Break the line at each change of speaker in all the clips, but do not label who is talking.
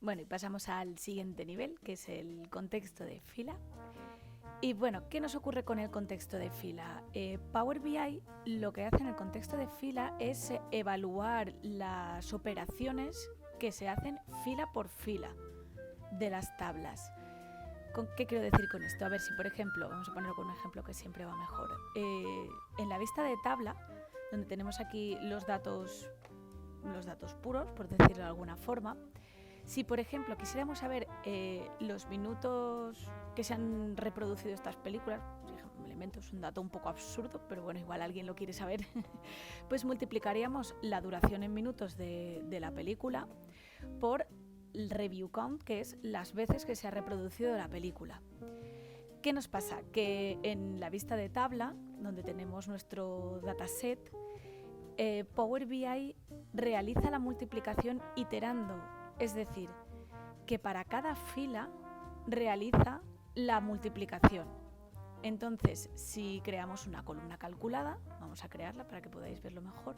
Bueno, y pasamos al siguiente nivel, que es el contexto de fila. Y bueno, ¿qué nos ocurre con el contexto de fila? Power BI lo que hace en el contexto de fila es evaluar las operaciones que se hacen fila por fila de las tablas. ¿Qué quiero decir con esto? A ver si, por ejemplo, vamos a ponerlo con un ejemplo que siempre va mejor. En la vista de tabla, donde tenemos aquí los datos puros, por decirlo de alguna forma, si, por ejemplo, quisiéramos saber los minutos que se han reproducido estas películas, me lo invento, es un dato un poco absurdo, pero bueno, igual alguien lo quiere saber, pues multiplicaríamos la duración en minutos de la película por el review count, que es las veces que se ha reproducido la película. ¿Qué nos pasa? Que en la vista de tabla, donde tenemos nuestro dataset, Power BI realiza la multiplicación iterando, es decir, que para cada fila realiza la multiplicación. Entonces, si creamos una columna calculada, vamos a crearla para que podáis verlo mejor.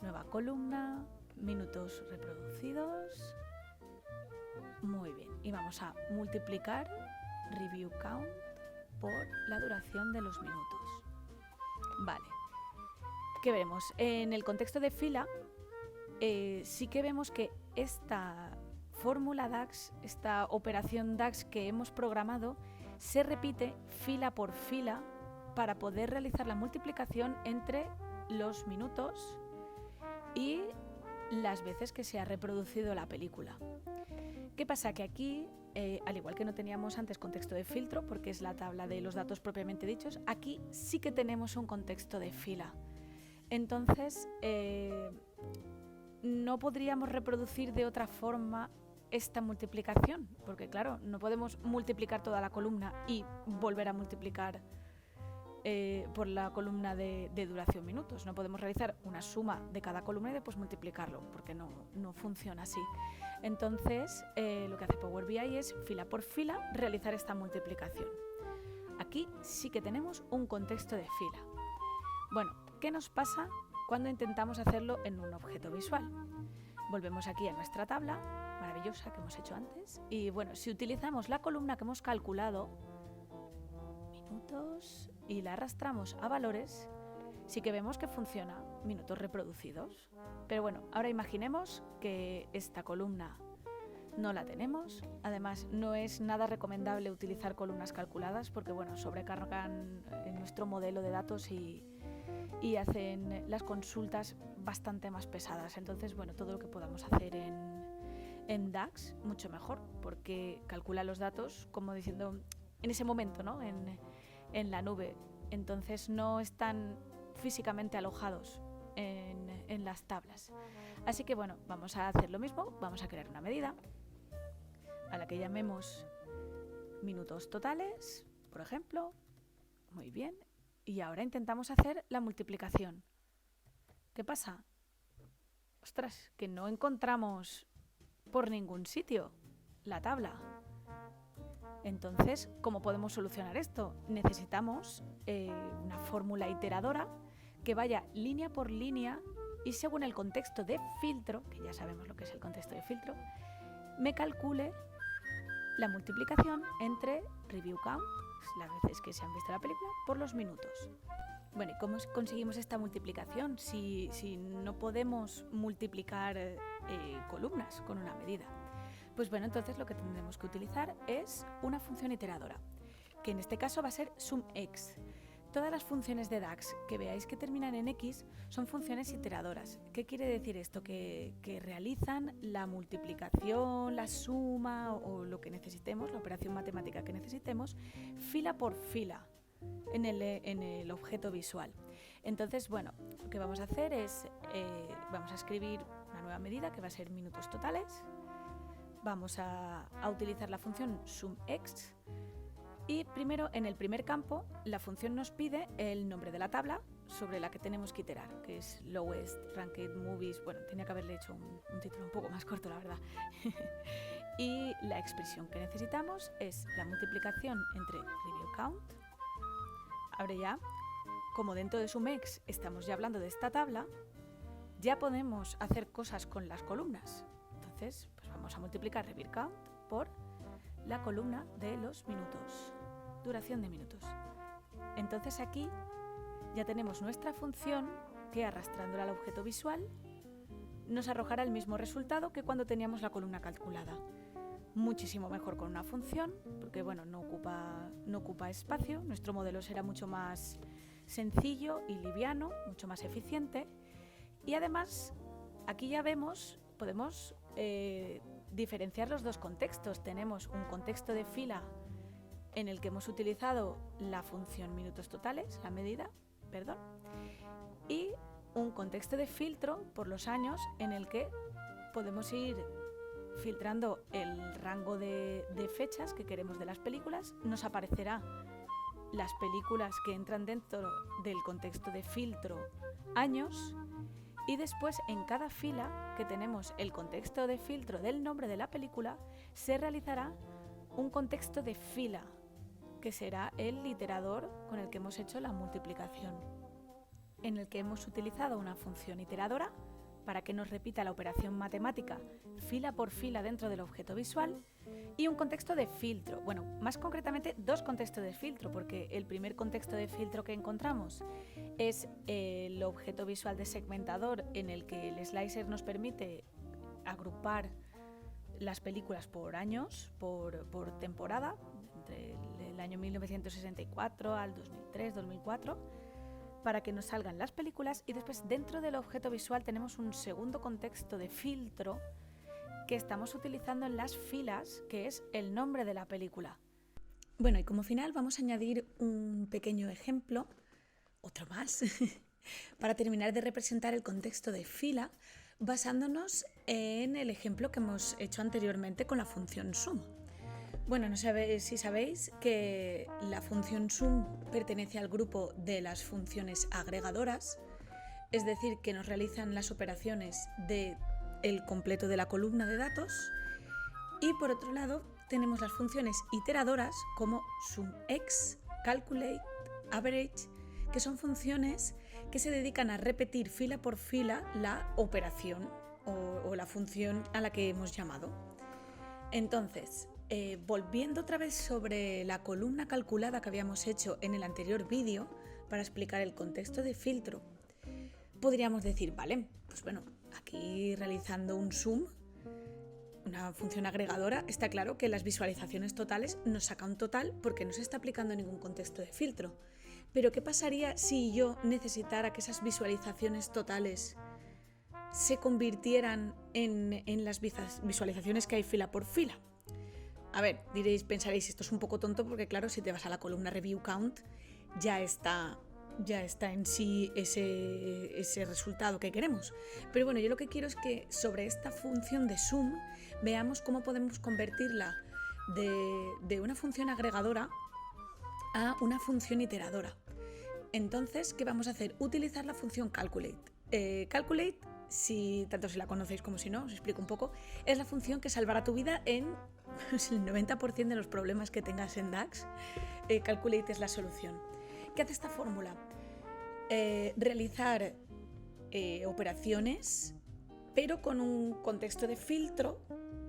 Nueva columna, minutos reproducidos. Muy bien, y vamos a multiplicar review count por la duración de los minutos. Vale. ¿Qué vemos? En el contexto de fila, sí que vemos que esta fórmula DAX, esta operación DAX que hemos programado, se repite fila por fila para poder realizar la multiplicación entre los minutos y las veces que se ha reproducido la película. ¿Qué pasa? Que aquí, al igual que no teníamos antes contexto de filtro, porque es la tabla de los datos propiamente dichos, aquí sí que tenemos un contexto de fila. Entonces, no podríamos reproducir de otra forma esta multiplicación, porque claro, no podemos multiplicar toda la columna y volver a multiplicar por la columna de duración minutos. No podemos realizar una suma de cada columna y después multiplicarlo, porque no funciona así. Entonces, lo que hace Power BI es, fila por fila, realizar esta multiplicación. Aquí sí que tenemos un contexto de fila. Bueno, ¿qué nos pasa cuando intentamos hacerlo en un objeto visual? Volvemos aquí a nuestra tabla maravillosa que hemos hecho antes y bueno, si utilizamos la columna que hemos calculado, minutos, y la arrastramos a valores, sí que vemos que funciona, minutos reproducidos. Pero bueno, ahora imaginemos que esta columna no la tenemos. Además, no es nada recomendable utilizar columnas calculadas porque bueno, sobrecargan nuestro modelo de datos y hacen las consultas bastante más pesadas. Entonces, bueno, todo lo que podamos hacer en DAX, mucho mejor, porque calcula los datos como diciendo en ese momento, ¿no? En la nube. Entonces no están físicamente alojados en las tablas. Así que bueno, vamos a hacer lo mismo, vamos a crear una medida a la que llamemos minutos totales, por ejemplo. Muy bien. Y ahora intentamos hacer la multiplicación. ¿Qué pasa? Ostras, que no encontramos por ningún sitio la tabla. Entonces, ¿cómo podemos solucionar esto? Necesitamos una fórmula iteradora que vaya línea por línea y según el contexto de filtro, que ya sabemos lo que es el contexto de filtro, me calcule la multiplicación entre review count, las veces que se han visto la película, por los minutos. Bueno, ¿y cómo conseguimos esta multiplicación si no podemos multiplicar columnas con una medida? Pues bueno, entonces lo que tendremos que utilizar es una función iteradora, que en este caso va a ser sumX. Todas las funciones de DAX que veáis que terminan en X son funciones iteradoras. ¿Qué quiere decir esto? Que realizan la multiplicación, la suma o lo que necesitemos, la operación matemática que necesitemos, fila por fila en el objeto visual. Entonces, bueno, lo que vamos a hacer es, vamos a escribir una nueva medida que va a ser minutos totales. Vamos a utilizar la función sumX. Y primero, en el primer campo, la función nos pide el nombre de la tabla sobre la que tenemos que iterar, que es Lowest Ranked Movies. Bueno, tenía que haberle hecho un título un poco más corto, la verdad. Y la expresión que necesitamos es la multiplicación entre review count. Ahora ya, como dentro de sumX estamos ya hablando de esta tabla, ya podemos hacer cosas con las columnas. Entonces, pues vamos a multiplicar repeat count por la columna de los minutos, duración de minutos. Entonces aquí ya tenemos nuestra función que, arrastrándola al objeto visual, nos arrojará el mismo resultado que cuando teníamos la columna calculada. Muchísimo mejor con una función, porque bueno, no ocupa espacio. Nuestro modelo será mucho más sencillo y liviano, mucho más eficiente. Y además, aquí ya podemos diferenciar los dos contextos. Tenemos un contexto de fila en el que hemos utilizado la función minutos totales, la medida, y un contexto de filtro por los años en el que podemos ir filtrando el rango de fechas que queremos de las películas. Nos aparecerá las películas que entran dentro del contexto de filtro años, y después en cada fila que tenemos el contexto de filtro del nombre de la película se realizará un contexto de fila que será el iterador con el que hemos hecho la multiplicación, en el que hemos utilizado una función iteradora para que nos repita la operación matemática fila por fila dentro del objeto visual, y un contexto de filtro. Bueno, más concretamente dos contextos de filtro, porque el primer contexto de filtro que encontramos es el objeto visual de segmentador, en el que el slicer nos permite agrupar las películas por años, por temporada, entre el año 1964 al 2003, 2004, para que nos salgan las películas. Y después dentro del objeto visual tenemos un segundo contexto de filtro que estamos utilizando en las filas, que es el nombre de la película. Bueno, y como final vamos a añadir un pequeño ejemplo, otro más, para terminar de representar el contexto de fila, basándonos en el ejemplo que hemos hecho anteriormente con la función sum. Bueno, no sé si sabéis que la función sum pertenece al grupo de las funciones agregadoras, es decir, que nos realizan las operaciones del completo de la columna de datos. Y por otro lado tenemos las funciones iteradoras como sumx, calculate, average, que son funciones que se dedican a repetir fila por fila la operación o la función a la que hemos llamado. Entonces, volviendo otra vez sobre la columna calculada que habíamos hecho en el anterior vídeo para explicar el contexto de filtro, podríamos decir, vale, pues bueno, aquí realizando un sum, una función agregadora, está claro que las visualizaciones totales nos saca un total porque no se está aplicando ningún contexto de filtro. Pero ¿qué pasaría si yo necesitara que esas visualizaciones totales se convirtieran en las visualizaciones que hay fila por fila? A ver, pensaréis, esto es un poco tonto porque claro, si te vas a la columna review count, ya está en sí ese resultado que queremos. Pero bueno, yo lo que quiero es que sobre esta función de sum veamos cómo podemos convertirla de una función agregadora a una función iteradora. Entonces, ¿qué vamos a hacer? Utilizar la función calculate. Calculate, tanto si la conocéis como si no, os explico un poco, es la función que salvará tu vida en el 90% de los problemas que tengas en DAX. Calculate es la solución. ¿Qué hace esta fórmula? Realizar operaciones, pero con un contexto de filtro,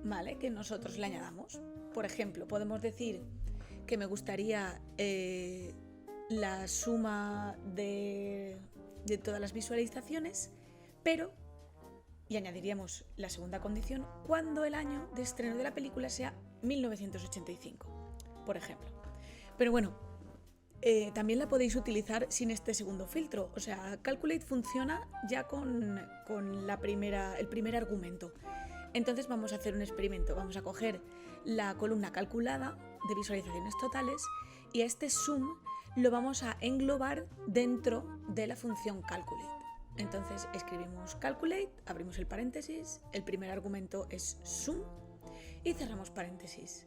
¿vale?, que nosotros le añadamos. Por ejemplo, podemos decir que me gustaría la suma de todas las visualizaciones, pero, y añadiríamos la segunda condición, cuando el año de estreno de la película sea 1985, por ejemplo. Pero bueno, también la podéis utilizar sin este segundo filtro. O sea, Calculate funciona ya con el primer argumento. Entonces vamos a hacer un experimento. Vamos a coger la columna calculada de visualizaciones totales y a este sum lo vamos a englobar dentro de la función calculate. Entonces escribimos calculate, abrimos el paréntesis, el primer argumento es sum y cerramos paréntesis.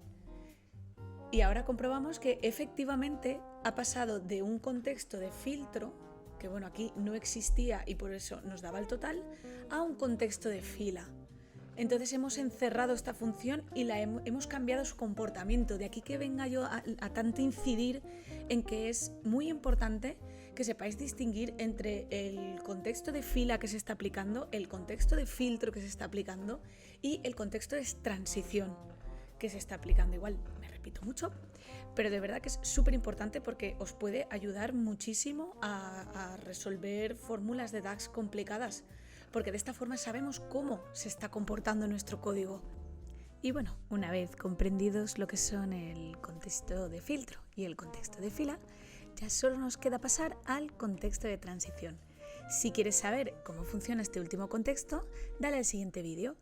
Y ahora comprobamos que efectivamente ha pasado de un contexto de filtro, que bueno, aquí no existía y por eso nos daba el total, a un contexto de fila. Entonces hemos encerrado esta función y hemos cambiado su comportamiento. De aquí que venga yo a tanto incidir en que es muy importante que sepáis distinguir entre el contexto de fila que se está aplicando, el contexto de filtro que se está aplicando y el contexto de transición que se está aplicando. Igual me repito mucho, pero de verdad que es súper importante porque os puede ayudar muchísimo a resolver fórmulas de DAX complicadas, porque de esta forma sabemos cómo se está comportando nuestro código. Y bueno, una vez comprendidos lo que son el contexto de filtro y el contexto de fila, ya solo nos queda pasar al contexto de transición. Si quieres saber cómo funciona este último contexto, dale al siguiente vídeo.